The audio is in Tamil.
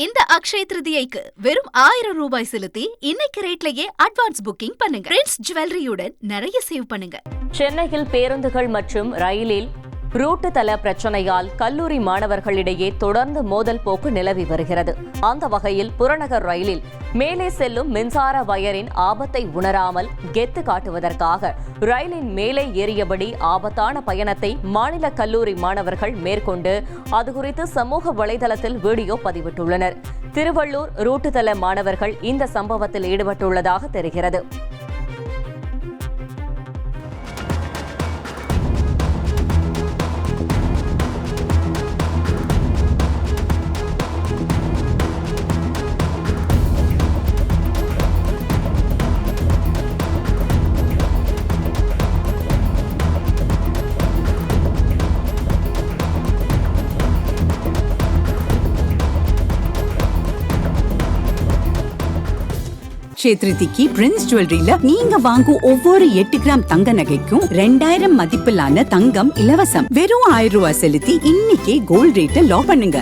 இந்த அக்ஷய திருதியைக்கு வெறும் 1000 ரூபாய் செலுத்தி இன்னைக்கு ரேட்லயே அட்வான்ஸ் புக்கிங் பண்ணுங்க. பிரின்ஸ் ஜுவல்லரியுடன் நிறைய சேவ் பண்ணுங்க. சென்னையில் பேருந்துகள் மற்றும் ரயிலில் ரூட்டு தள பிரச்சனையால் கல்லூரி மாணவர்களிடையே தொடர்ந்து மோதல் போக்கு நிலவி வருகிறது. அந்த வகையில் புறநகர் ரயிலில் மேலே செல்லும் மின்சார வயரின் ஆபத்தை உணராமல் கெத்து காட்டுவதற்காக ரயிலின் மேலே ஏறியபடி ஆபத்தான பயணத்தை மாநில கல்லூரி மாணவர்கள் மேற்கொண்டு அது குறித்து சமூக வலைதளத்தில் வீடியோ பதிவிட்டுள்ளனர். திருவள்ளூர் ரூட்டு தள மாணவர்கள் இந்த சம்பவத்தில் ஈடுபட்டுள்ளதாக தெரிகிறது. க்ஷேத்ரிதிக்கு பிரின்ஸ் ஜுவல்லரியில நீங்க வாங்கும் ஒவ்வொரு 8 கிராம் தங்க நகைக்கும் 2000 மதிப்பிலான தங்கம் இலவசம். வெறும் 1000 ரூபாய் செலுத்தி இன்னைக்கே கோல்ட் ரேட்டை லாக் பண்ணுங்க.